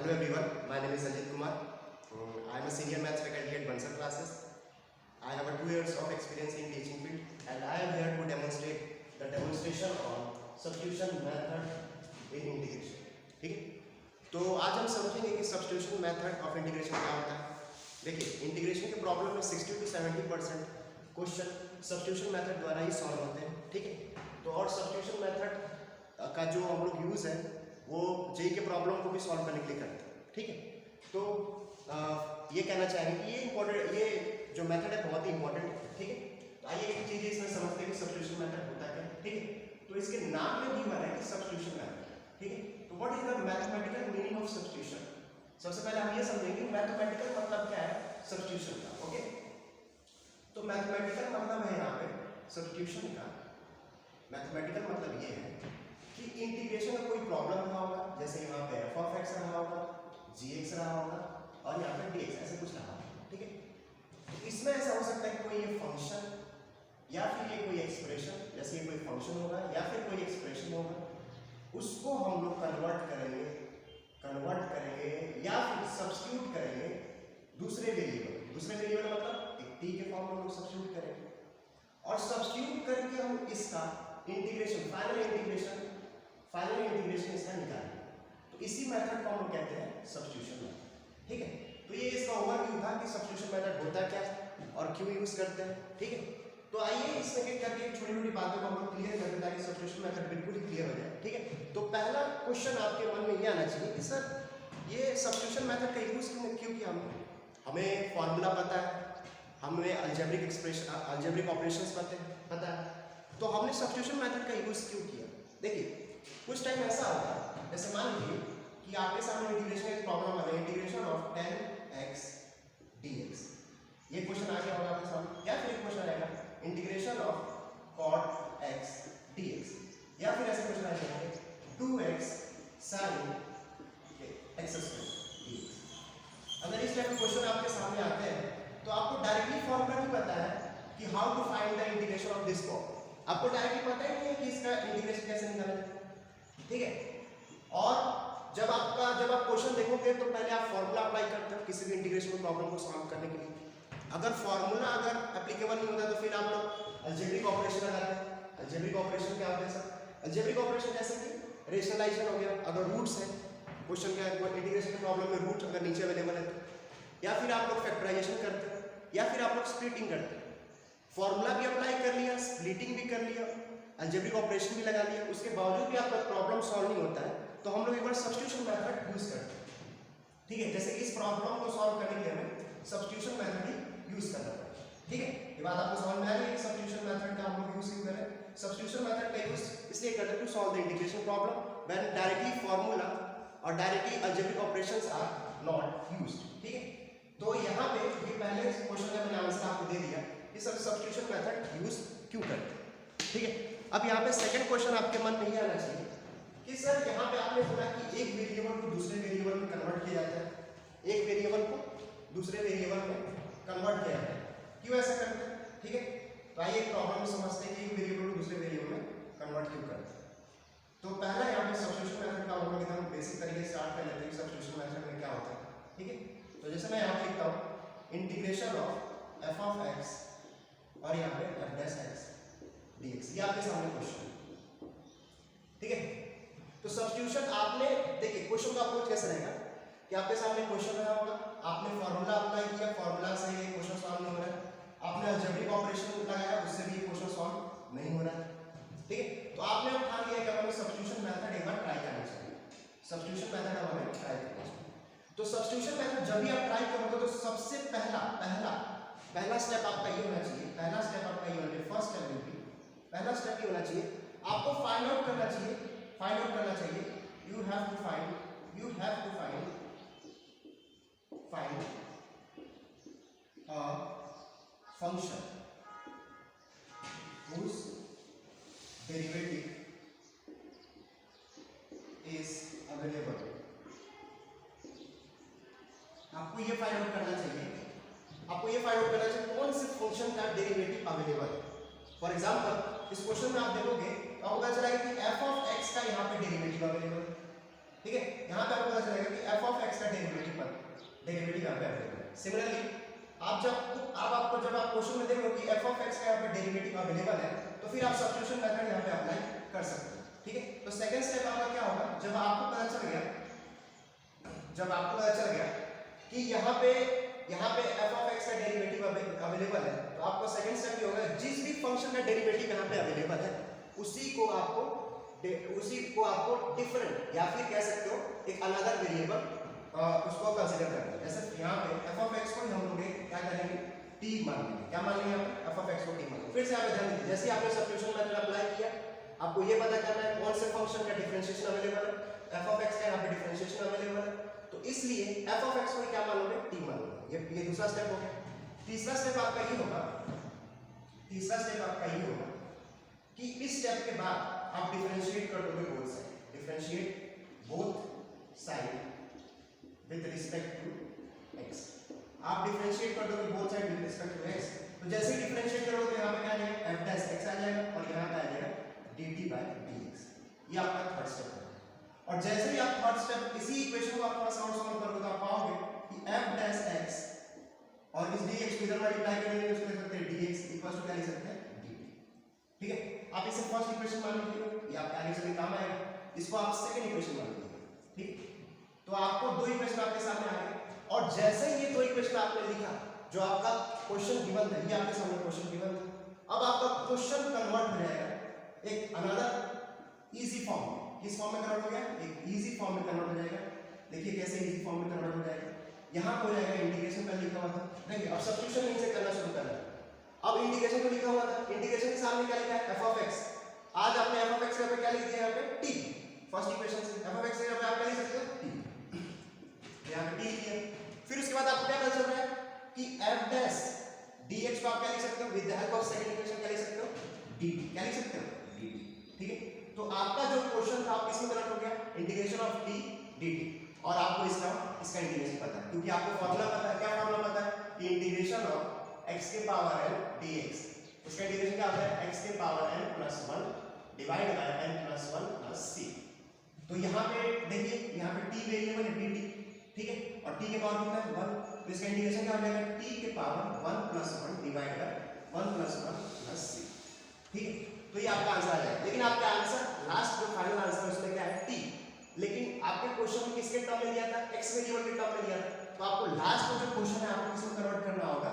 Hello everyone, my name is Sanjit Kumar. I am a senior maths faculty at Bansal classes. I have a 2 years of experience in teaching field and I am here to demonstrate the demonstration on substitution method in integration. ठीक है, तो आज हम समझेंगे कि substitution method of integration क्या होता है. देखिए, इंटीग्रेशन के प्रॉब्लम में 60 to 70% क्वेश्चन सब्स्टिट्यूशन मेथड द्वारा ही सॉल्व होते हैं. ठीक है, तो और सब्स्टिट्यूशन मेथड का जो हम लोग यूज़ है वो जेई के प्रॉब्लम को भी सॉल्व करने के लिए करते हैं. ठीक है, तो ये कहना चाहेंगे कि ये इम्पोर्टेंट, ये जो मेथड है बहुत ही इंपॉर्टेंट है. ठीक है, तो आइए एक चीज़ इसमें समझते हैं कि सब्स्टिट्यूशन मेथड होता है. ठीक है, तो इसके नाम में भी हुआ है कि सब्स्टिट्यूशन मेथड. ठीक है, तो what is the mathematical meaning of substitution. सबसे पहले हम ये समझेंगे मैथमेटिकल मतलब क्या है सब्स्टिट्यूशन का. ओके, तो मैथमेटिकल मतलब है यहाँ पे सब्स्टिट्यूशन का. मैथमेटिकल मतलब ये है कि इंटीग्रेशन का कोई प्रॉब्लम रहा होगा, जैसे यहाँ पे एफ ऑफ एक्स रहा होगा, जी एक्स रहा होगा और यहाँ पे डी एक्स ऐसे कुछ रहा होगा. ठीक है, तो इसमें ऐसा हो सकता है कि कोई ये फंक्शन या फिर ये कोई एक्सप्रेशन, जैसे ये कोई फंक्शन होगा या फिर कोई एक्सप्रेशन होगा, उसको हम लोग कन्वर्ट करेंगे या फिर सब्स्टिट्यूट करेंगे दूसरे वेरिएबल. दूसरे वेरिएबल मतलब एक टी के फॉर्म में हम लोग सब्स्टिट्यूट करेंगे और सब्स्टिट्यूट करके हम इसका इंटीग्रेशन, फाइनल इंटीग्रेशन इसका निकालेंगे. तो इसी मेथड को हम लोग कहते हैं सब्स्टिट्यूशन मेथड. ठीक है, तो ये इसका ओवरव्यू था कि सब्स्टिट्यूशन मेथड होता क्या है और क्यों यूज करते हैं. ठीक है, तो आइए इसमें क्या करके छोटी छोटी बातों को हम लोग क्लियर करते हैं ताकि सब्स्टिट्यूशन मेथड बिल्कुल ही क्लियर हो जाए. ठीक है, तो पहला क्वेश्चन आपके मन में ये आना चाहिए कि सर ये सब्स्टिट्यूशन मेथड का यूज क्यों किया. हमें फॉर्मूला पता है, हमें अलजेब्रिक एक्सप्रेशन, अलजेब्रिक ऑपरेशंस पता है, तो हमने सब्स्टिट्यूशन मेथड का यूज क्यों किया. देखिए, कुछ टाइम ऐसा होगा, जैसे मान लीजिए कि आपके सामने इंटीग्रेशन एक प्रॉब्लम है, इंटीग्रेशन ऑफ 10x dx. ये क्वेश्चन आ गया होगा आपके सामने, या फिर एक क्वेश्चन आएगा integration of cot x dx, या फिर ऐसे क्वेश्चन आ जाएंगे 2x sin x square dx. अगर इस टाइप के क्वेश्चन आपके सामने आते हैं तो आपको डायरेक्टली फॉर्मूला नहीं पता है कि how to find the integration of this form. आपको डायरेक्टली पता ही नहीं है कि इसका इंटीग्रेशन कैसे निकाला जाए. ठीक है, और जब आप क्वेश्चन देखोगे तो पहले आप फॉर्मूला अप्लाई करते हो किसी भी इंटीग्रेशन प्रॉब्लम को सॉल्व करने के लिए. अगर फॉर्मूला अगर एप्लीकेबल नहीं होता तो फिर आप लोग अलजेब्रिक ऑपरेशन लगाते हैं. अलजेब्रिक ऑपरेशन क्या होता है सर? अलजेब्रिक ऑपरेशन जैसे कि रेशनलाइजेशन हो गया, अगर रूट्स है क्वेश्चन का इंटीग्रेशन के प्रॉब्लम में रूट अगर नीचे अवेलेबल है तो, या फिर आप लोग फैक्टराइजेशन करते हैं, या फिर आप लोग स्प्लिटिंग करते हैं. फॉर्मूला भी अप्लाई कर लिया, स्प्लिटिंग भी कर लिया, अलजेब्रिक ऑपरेशन भी लगा लिया, उसके बावजूद भी आपका प्रॉब्लम सॉल्व नहीं होता है तो हम लोग एक बार सब्स्टिट्यूशन मेथड यूज करते हैं. ठीक है, जैसे इस प्रॉब्लम को सॉल्व करने के लिए हमें सब्स्टिट्यूशन मेथड ही यूज करना पड़ेगा. ठीक है, ये बात आपको समझ में आ रही है कि सब्स्टिट्यूशन मेथड का हम लोग यूज क्यों करें. सब्स्टिट्यूशन मेथड का यूज इसलिए करते हैं to solve the integration problem when directly formula और directly algebraic operations are not used. ठीक है, तो यहाँ पे ये पहले क्वेश्चन का मैंने आंसर आपको दे दिया कि सर सब्स्टिट्यूशन मेथड यूज क्यों करते हैं. ठीक है, अब यहाँ पे सेकंड क्वेश्चन आपके मन में ये आना चाहिए कि सर यहाँ पे आपने बोला कि एक वेरिएबल को दूसरे वेरिएबल में कन्वर्ट किया जाता है, एक वेरिएबल को दूसरे वेरिएबल में कन्वर्ट किया जाता है, क्यों ऐसा करते हैं. ठीक है, तो आइए एक प्रॉब्लम को समझते हैं कि एक वेरिएबल को दूसरे वेरिएबल में कन्वर्ट क्यों करते हैं. तो पहला यहाँ पे सब्स्टिट्यूशन मेथड का हम लोग एकदम बेसिक तरीके से स्टार्ट कर लेते हैं. सब्स्टिट्यूशन मेथड में क्या होता है. ठीक है, तो जैसे मैं यहाँ पे लिखता हूँ integration of F of x और यहाँ पे एफ डैश एक्स dx. ये आपके सामने क्वेश्चन है. ठीक है, तो सब्स्टिट्यूशन आपने देखिए क्वेश्चन का अप्रोच कैसे रहेगा कि आपके सामने क्वेश्चन रहा होगा, आपने फॉर्मूला अप्लाई किया, फॉर्मूला से ये क्वेश्चन सॉल्व नहीं हो रहा है, आपने अलजेब्रिक ऑपरेशन लगाया, उससे भी ये क्वेश्चन सॉल्व नहीं हो रहा है. ठीक है, तो आपने अब ठान लिया कि हमें सब्स्टिट्यूशन मेथड एक बार ट्राई करना चाहिए. सब्स्टिट्यूशन मेथड हमें ट्राई करना चाहिए. तो सब्स्टिट्यूशन मेथड जब भी आप ट्राई करोगे तो सबसे पहला स्टेप आपका ये होना चाहिए, पहला स्टेप आपका ये होना चाहिए, फर्स्ट स्टेप विल बी, पहला स्टेप ये होना चाहिए, आपको फाइंड आउट करना चाहिए, you have to find a function whose derivative is available. आपको ये फाइंड आउट करना चाहिए, कौन से फंक्शन का डेरिवेटिव अवेलेबल है. फॉर एग्जांपल इस क्वेश्चन में आप देखोगे तो आपको पता चला कि f ऑफ x का यहाँ पे डेरिवेटिव अवेलेबल है. ठीक है, यहाँ पे आपको पता चलेगा कि एफ ऑफ एक्स का डेरिवेटिव यहाँ पे अवेलेबल है। सिमिलरली आपको जब आप क्वेश्चन में देखो कि एफ ऑफ एक्स का यहाँ पे डेरिवेटिव अवेलेबल है, तो फिर आप सब्स्टिट्यूशन मेथड यहाँ पे अप्लाई कर सकते हो, ठीक है। तो सेकंड स्टेप आपका क्या होगा, जब आपको पता चल गया कि यहाँ पे एफ ऑफ एक्स का डेरिवेटिव अवेलेबल है, तो आपको सेकंड स्टेप ये होगा, जिस भी फंक्शन का डेरिवेटिव यहाँ पे अवेलेबल है उसी को आपको डिफरेंट या फिर कह सकते हो एक अनदर वेरिएबल उसको कंसीडर करना है। जैसे यहाँ पे एफ ऑफ एक्स को हम लोग क्या करेंगे, टी मान लेंगे। क्या मान लेंगे आप, एफ ऑफ एक्स को टी मान लेंगे। फिर से आप ध्यान दीजिए, जैसे आपने सब्स्टिट्यूशन मेथड अप्लाई किया, आपको ये पता करना है कौन से फंक्शन का डिफरेंशिएशन अवेलेबल है, एफ ऑफ एक्स का यहाँ पे डिफरेंशिएशन अवेलेबल है, तो इसलिए एफ ऑफ एक्स को क्या मान लोगे, टी मान लोगे। ये दूसरा स्टेप हो गया। तीसरा स्टेप आपका ये होगा कि इस स्टेप के बाद आप डिफरेंशिएट कर दोगे both side, differentiate both side with respect to x। आप डिफरेंशिएट कर दोगे both side with respect to x, तो जैसे ही डिफरेंशिएट करोगे तो यहाँ पे क्या आ जाएगा, f डैश x आ जाएगा और यहाँ पे आ जाएगा dt बाय dx। ये आपका थर्ड स्टेप है। और जैसे ही आप थर्ड स्टेप इसी इक्वेशन को आप थोड़ा सा और सॉल्व करोगे तो आप पाओगे कि f डैश x और इस dx को इधर मल्टीप्लाई करेंगे, उसको लिख सकते हैं dx इक्वल टू क्या लिख सकते हैं, dt, ठीक है। आप इसे फर्स्ट इक्वेशन मान लीजिए, ये आपके आगे चलके काम आएगा। इसको आप सेकंड इक्वेशन मान लीजिए, ठीक। तो आपको दो इक्वेशन आपके सामने आ गए, और जैसे ये दो इक्वेशन आपने लिखा, जो आपका क्वेश्चन गिवन था, ये आपके सामने क्वेश्चन गिवन था, अब आपका क्वेश्चन कन्वर्ट हो जाएगा एक अनदर इजी फॉर्म में। किस फॉर्म में कन्वर्ट हो गया, एक इजी फॉर्म में कन्वर्ट हो जाएगा। देखिए कैसे इजी फॉर्म में कन्वर्ट हो जाएगा, यहाँ हो जाएगा इंटीग्रेशन पहले लिखा हुआ था, देखिए अब सब्स्टिट्यूशन यहीं से करना शुरू करना है। अब इंटीग्रेशन को लिखा हुआ था, इंटीग्रेशन के सामने क्या लिखा है, एफ ऑफ एक्स। आज आपने एफ ऑफ एक्स का क्या लिख दिया, यहाँ पे टी। फर्स्ट इक्वेशन से एफ ऑफ एक्स के यहाँ पे आप क्या लिख सकते हो, टी, यहाँ पे टी लिख दिया। फिर उसके बाद आपको क्या पता चल रहा है कि एफ डैश dx को आप क्या लिख सकते हो, with the help of second equation क्या लिख सकते हो, dt। क्या लिख सकते हो, dt, ठीक है। तो आपका जो क्वेश्चन था आप किसमें कन्वर्ट हो गया, इंटीग्रेशन ऑफ t dt। और आपको इसका इंटीग्रेशन पता है, क्योंकि आपको फार्मूला पता है। क्या फार्मूला पता है कि इंटीग्रेशन ऑफ x के पावर n dx, उसका इंटीग्रेशन क्या होता है, x के power n plus 1 divide by n plus 1 plus c। तो यहाँ पे देखिए, यहाँ पे t वेरिएबल है dt, ठीक है, और t के पावर कितना है 1, तो इसका इंटीग्रेशन क्या हो जाएगा, t के power 1 plus 1 divide by 1 plus 1 plus c, ठीक है। तो ये आपका आंसर आ जाएगा। लेकिन आपका आंसर लास्ट जो फाइनल आंसर है उसमें क्या है, t। लेकिन आपके क्वेश्चन में किसके टर्म में दिया था, x वेरिएबल के टर्म में दिया था, तो आपको लास्ट में जो क्वेश्चन है आपको किसमें कन्वर्ट करना होगा,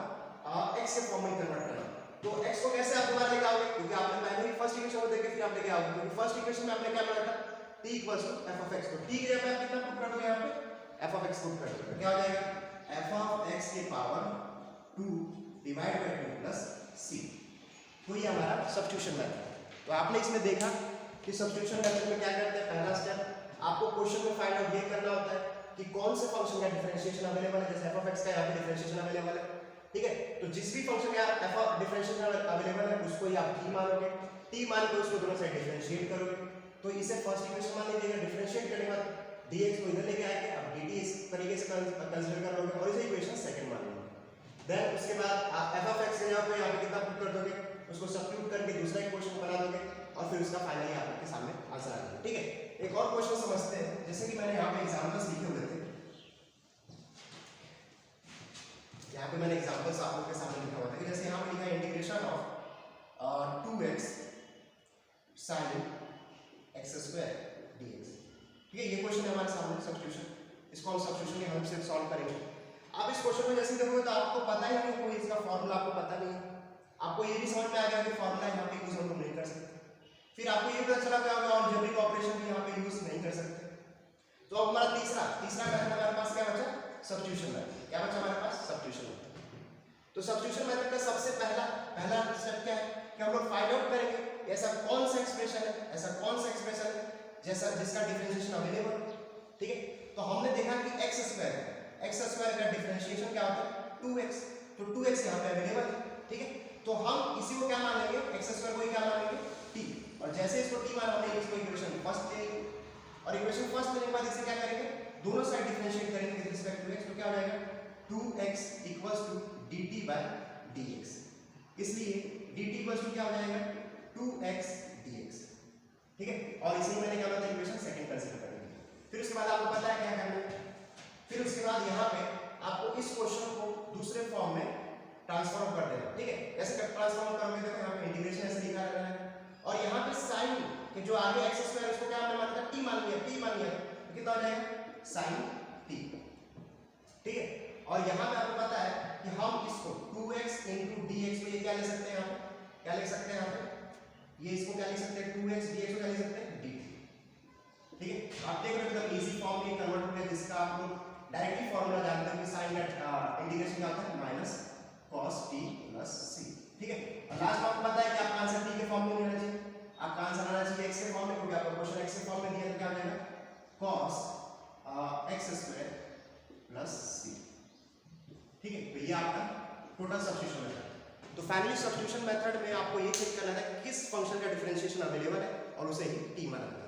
x के फॉर्म में कन्वर्ट करना। तो x को कैसे आप दोबारा लेके आओगे, क्योंकि आपने पहले ही फर्स्ट इक्वेशन को देख के फिर आप लेके आओगे, क्योंकि फर्स्ट इक्वेशन में आपने क्या बनाया था, t equals to f of x। तो t के जगह पे आप कितना पुट कर दोगे, यहाँ पे f ऑफ x पुट कर दोगे, क्या हो जाएगा, f ऑफ x के power 2 divide by 2 plus c। तो ये हमारा सब्स्टिट्यूशन मेथड। तो आपने इसमें देखा कि सब्स्टिट्यूशन मेथड में क्या करते हैं, पहला स्टेप आपको क्वेश्चन में फाइंड आउट ये करना होता है कि कौन से फंक्शन का डिफरेंशिएशन अवेलेबल है। जैसे f ऑफ x का यहाँ पे डिफरेंशिएशन अवेलेबल है, ठीक है, तो जिस भी फंक्शन का f ऑफ डिफरेंशिएशन अवेलेबल है उसको ही आप t मानोगे, t मान के उसको दोनों साइड डिफरेंशिएट करोगे। तो इसे फर्स्ट इक्वेशन मान लीजिएगा, डिफरेंशिएट करने के बाद dx को इधर लेके आएंगे, अब dt इस तरीके से कंसीडर कर लोगे और इसे इक्वेशन सेकंड मान लोगे। देन उसके बाद आप f ऑफ x के यहाँ पे कितना पुट कर दोगे, उसको सब्स्टिट्यूट करके दूसरा इक्वेशन बना दोगे और फिर उसका फाइनली आपके सामने आंसर आ जाएगा, ठीक है। एक और क्वेश्चन समझते हैं, जैसे कि मैंने यहाँ पे एग्जांपल्स लिखे हुए थे, यहाँ पे मैंने एग्जांपल्स आप लोगों के सामने लिखा हुआ था कि जैसे यहाँ पे लिखा है integration of 2x sin x square dx, ठीक है। ये क्वेश्चन है हमारे सामने सब्स्टिट्यूशन, इसको हम सब्स्टिट्यूशन के हेल्प से सॉल्व करेंगे। आप इस क्वेश्चन में जैसे देखोगे तो आपको पता ही नहीं, कोई इसका फॉर्मूला आपको पता नहीं है, आपको ये भी समझ में आ गया कि फॉर्मूला यहाँ पे यूज हम नहीं कर सकते। फिर आपको ये पता चला कि और अलजेब्रिक ऑपरेशन भी यहाँ पे यूज नहीं कर सकते। तो अब हमारा तीसरा मेथड हमारे पास क्या बचा, सब्स्टिट्यूशन मेथड। क्या बचा हमारे पास, सब्स्टिट्यूशन मेथड। तो सब्स्टिट्यूशन मेथड का सबसे पहला स्टेप क्या है कि हम लोग फाइंड आउट करेंगे ऐसा कौन सा एक्सप्रेशन है जैसा जिसका डिफरेंशिएशन अवेलेबल, ठीक है। तो हमने देखा कि x स्क्वायर का डिफरेंशिएशन क्या होता है 2x, तो 2x यहाँ पे अवेलेबल है, ठीक है। तो हम इसी को क्या मान लेंगे, x स्क्वायर को ही क्या मानेंगे t, और जैसे इसको t मान लेंगे इसको इक्वेशन फर्स्ट लेंगे और इक्वेशन फर्स्ट लेने के बाद इसे क्या करेंगे, दोनों साइड डिफरेंशिएट करेंगे विद रिस्पेक्ट टू x, तो क्या हो जाएगा 2x equals to dt by dx। इसलिए dt इक्वल्स टू क्या हो जाएगा 2x dx, ठीक है। और इसी में मैंने क्या बताया इक्वेशन सेकंड कंसीडर करेंगे, फिर उसके बाद आपको पता है क्या करना है। फिर उसके बाद यहाँ पे आपको इस क्वेश्चन को दूसरे फॉर्म में ट्रांसफॉर्म कर देना, ठीक है। कैसे ट्रांसफॉर्म करोगे, देखो यहाँ पे इंटीग्रेशन ऐसे लिखा रहना है और यहाँ पे साइन के जो आगे एक्स स्क्वायर इसको क्या हमने माना था, टी मान लिया, टी मान लिया, तो कितना हो जाएगा साइन टी, ठीक है। और यहाँ पे आपको पता है कि हम इसको 2x into dx को ये क्या ले सकते हैं, यहाँ पे क्या लिख सकते हैं, यहाँ पे ये इसको क्या लिख सकते हैं 2x dx को क्या लिख सकते हैं dt, ठीक है। आप देख रहे हो एकदम इजी फॉर्म में कन्वर्ट हो गया, जिसका आप लोग डायरेक्टली फार्मूला जानते हो कि साइन का इंटीग्रेशन क्या होता है minus cos t plus c, ठीक है। और लास्ट में आपको पता है कि आपका आंसर t के फॉर्म में नहीं आना चाहिए, आपका आंसर आना चाहिए x के फॉर्म में, क्योंकि आपका क्वेश्चन x के फॉर्म में दिया है, तो क्या हो जाएगा cos x square plus c, ठीक है। तो ये आपका टोटल सब्स्टिट्यूशन मेथड। तो फाइनली सब्स्टिट्यूशन मेथड में आपको ये चेक करना है किस फंक्शन का डिफरेंशिएशन अवेलेबल है और उसे ही t माना है।